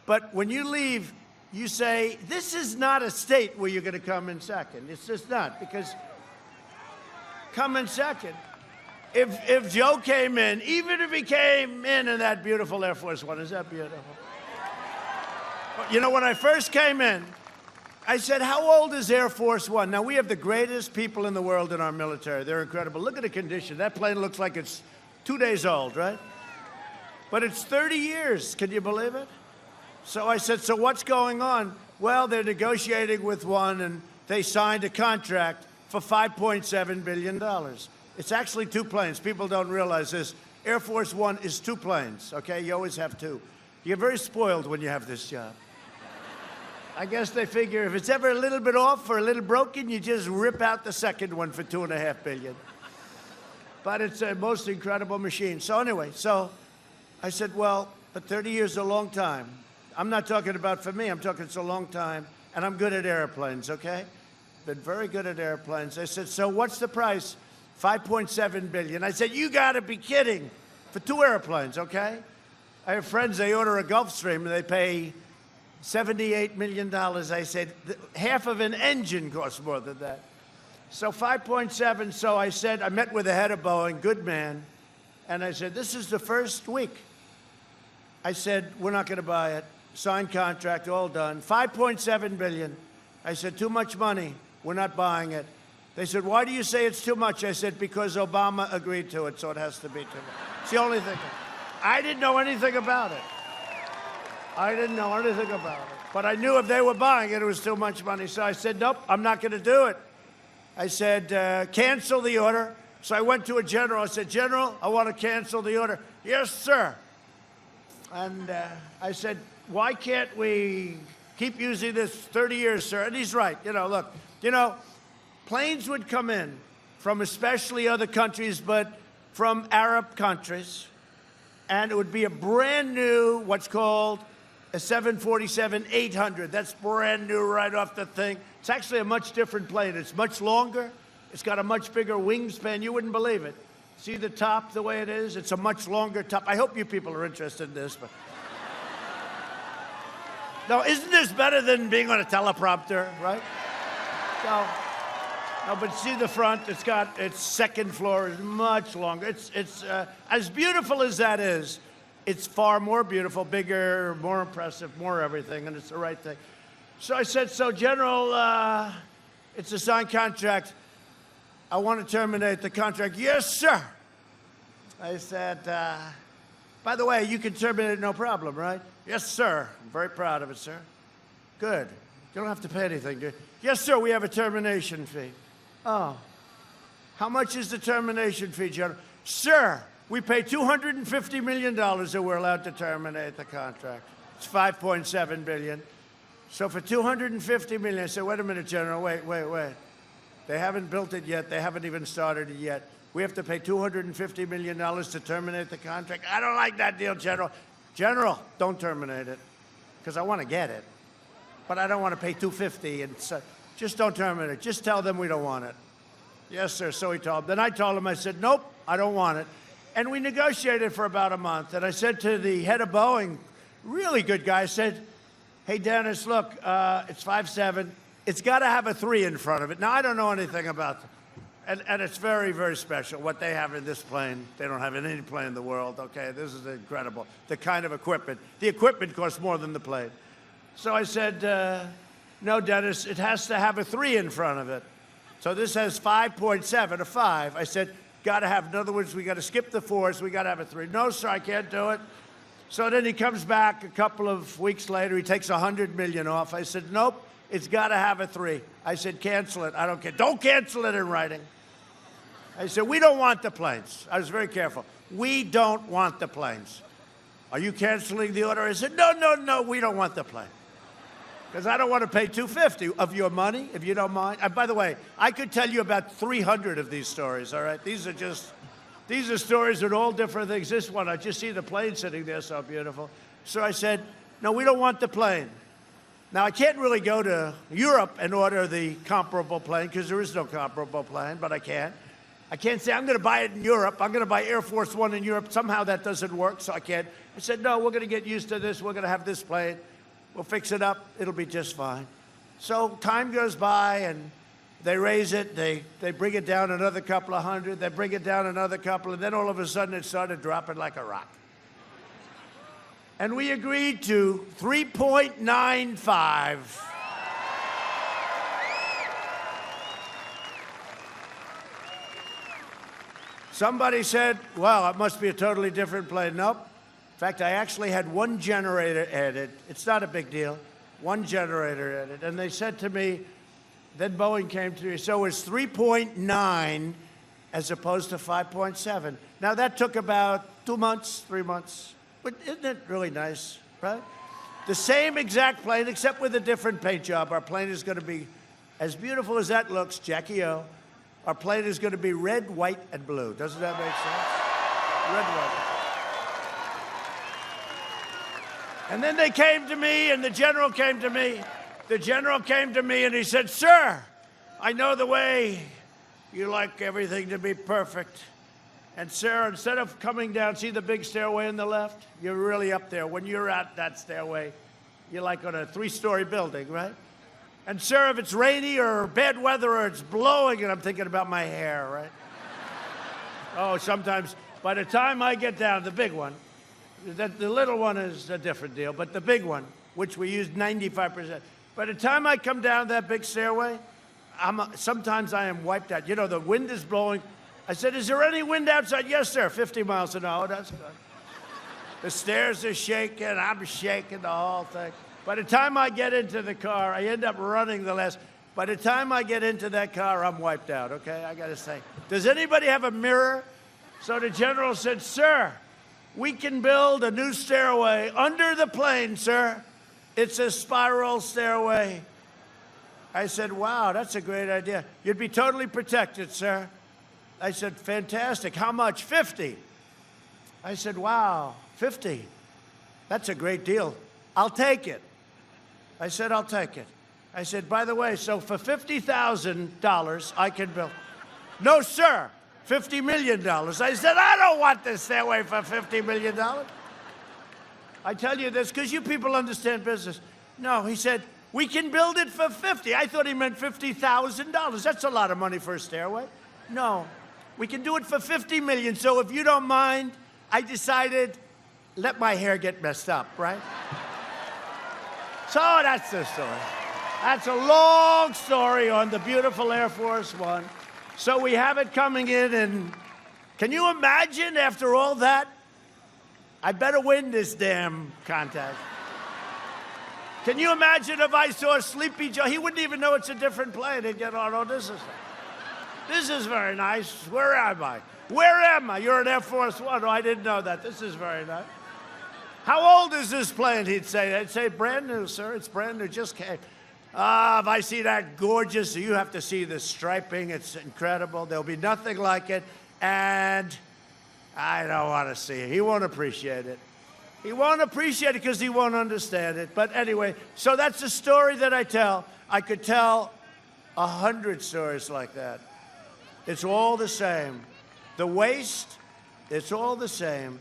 But when you leave, you say, this is not a state where you're going to come in second. It's just not, because come in second. If Joe came in, even if he came in that beautiful Air Force One, is that beautiful? You know, when I first came in, I said, how old is Air Force One? Now, we have the greatest people in the world in our military. They're incredible. Look at the condition. That plane looks like it's 2 days old, right? But it's 30 years. Can you believe it? So I said, so what's going on? Well, they're negotiating with one, and they signed a contract for $5.7 billion. It's actually 2 planes. People don't realize this. Air Force One is 2 planes, okay? You always have 2. You're very spoiled when you have this job. I guess they figure if it's ever a little bit off or a little broken, you just rip out the second one for $2.5 billion. But it's a most incredible machine. So anyway, so I said, well, but 30 years is a long time. I'm not talking about for me. I'm talking it's a long time, and I'm good at airplanes, okay? Been very good at airplanes. I said, so what's the price? $5.7 billion. I said, you got to be kidding. For 2 airplanes, okay? I have friends, they order a Gulfstream, and they pay $78 million. I said, half of an engine costs more than that. So 5.7, so I said, I met with the head of Boeing, good man, and I said, this is the first week. I said, we're not going to buy it. Signed contract, all done. $5.7 billion. I said, too much money. We're not buying it. They said, why do you say it's too much? I said, because Obama agreed to it, so it has to be too much. It's the only thing. I didn't know anything about it. I didn't know anything about it. But I knew if they were buying it, it was too much money. So I said, nope, I'm not going to do it. I said, cancel the order. So I went to a general. I said, General, I want to cancel the order. Yes, sir. And I said, why can't we keep using this 30 years, sir? And he's right. You know, look, you know, planes would come in from especially other countries, but from Arab countries, and it would be a brand new, what's called a 747-800. That's brand new right off the thing. It's actually a much different plane. It's much longer. It's got a much bigger wingspan. You wouldn't believe it. See the top the way it is? It's a much longer top. I hope you people are interested in this. But no, isn't this better than being on a teleprompter, right? So, no, but see the front. It's got its second floor is much longer. It's as beautiful as that is. It's far more beautiful, bigger, more impressive, more everything, and it's the right thing. So I said, so General, it's a signed contract. I want to terminate the contract. Yes, sir. I said, by the way, you can terminate it, no problem, right? Yes, sir. I'm very proud of it, sir. Good. You don't have to pay anything, do you? Yes, sir, we have a termination fee. Oh. How much is the termination fee, General? Sir, we pay $250 million that we're allowed to terminate the contract. It's $5.7 billion. So for $250 million, I said, wait a minute, General, wait. They haven't built it yet. They haven't even started it yet. We have to pay $250 million to terminate the contract. I don't like that deal, General. General, don't terminate it, because I want to get it. But I don't want to pay $250, and so just don't terminate it. Just tell them we don't want it. Yes, sir, so he told them. Then I told him, I said, nope, I don't want it. And we negotiated for about a month. And I said to the head of Boeing, really good guy, I said, hey, Dennis, look, it's 5.7. It's got to have a 3 in front of it. Now, I don't know anything about them. And it's very, very special. What they have in this plane, they don't have in any plane in the world, okay? This is incredible. The kind of equipment. The equipment costs more than the plane. So I said, no, Dennis, it has to have a 3 in front of it. So this has 5.7, a 5. I said, got to have, in other words, we got to skip the 4s, we got to have a 3. No, sir, I can't do it. So then he comes back a couple of weeks later, he takes $100 million off. I said, nope, it's got to have a 3. I said, cancel it, I don't care. Don't cancel it in writing. I said, we don't want the planes. I was very careful. We don't want the planes. Are you canceling the order? I said, no, we don't want the plane. Because I don't want to pay $250 of your money, if you don't mind. And by the way, I could tell you about 300 of these stories, all right? These are stories that all different things. This one, I just see the plane sitting there, so beautiful. So I said, no, we don't want the plane. Now, I can't really go to Europe and order the comparable plane, because there is no comparable plane, but I can. I can't say, I'm going to buy it in Europe. I'm going to buy Air Force One in Europe. Somehow that doesn't work, so I can't. I said, no, we're going to get used to this. We're going to have this plane. We'll fix it up. It'll be just fine. So time goes by, and they raise it. They bring it down another couple of hundred. They bring it down another couple, and then all of a sudden it started dropping like a rock. And we agreed to 3.95. Somebody said, well, it must be a totally different plane. Nope. In fact, I actually had one generator added. It's not a big deal. One generator added. And they said to me, then Boeing came to me, so it's 3.9 as opposed to 5.7. Now, that took about 2 months, 3 months. But isn't it really nice, right? The same exact plane, except with a different paint job. Our plane is going to be as beautiful as that looks, Jackie O. Our plane is going to be red, white, and blue. Doesn't that make sense? Red, white. And then they came to me, and the general came to me. The general came to me, and he said, sir, I know the way you like everything to be perfect. And sir, instead of coming down, see the big stairway on the left? You're really up there. When you're at that stairway, you're like on a 3-story building, right? And sir, if it's rainy or bad weather or it's blowing, and I'm thinking about my hair, right? Oh, sometimes, by the time I get down, the big one, the little one is a different deal, but the big one, which we use 95%, by the time I come down that big stairway, sometimes I am wiped out. You know, the wind is blowing. I said, is there any wind outside? Yes, sir, 50 miles an hour. That's good. The stairs are shaking. I'm shaking the whole thing. By the time I get into the car, I end up running the last. By the time I get into that car, I'm wiped out, okay? I got to say. Does anybody have a mirror? So the general said, sir, we can build a new stairway under the plane, sir. It's a spiral stairway. I said, wow, that's a great idea. You'd be totally protected, sir. I said, fantastic. How much? 50. I said, wow, 50. That's a great deal. I'll take it. I said, I'll take it. I said, by the way, so for $50,000, I can build. No, sir, $50 million. I said, I don't want this stairway for $50 million. I tell you this because you people understand business. No, he said, we can build it for 50. I thought he meant $50,000. That's a lot of money for a stairway. No, we can do it for $50 million. So if you don't mind, I decided, let my hair get messed up, right? So that's the story. That's a long story on the beautiful Air Force One. So we have it coming in, and can you imagine after all that? I better win this damn contest. Can you imagine if I saw Sleepy Joe? He wouldn't even know it's a different plane. He'd get, oh, no, this is very nice. Where am I? Where am I? You're an Air Force One. Oh, I didn't know that. This is very nice. How old is this plane? He'd say. I'd say, brand new, sir. It's brand new. Just came. If I see that gorgeous, you have to see the striping. It's incredible. There'll be nothing like it. And I don't want to see it. He won't appreciate it. He won't appreciate it because he won't understand it. But anyway, so that's the story that I tell. I could tell 100 stories like that. It's all the same. The waste, it's all the same.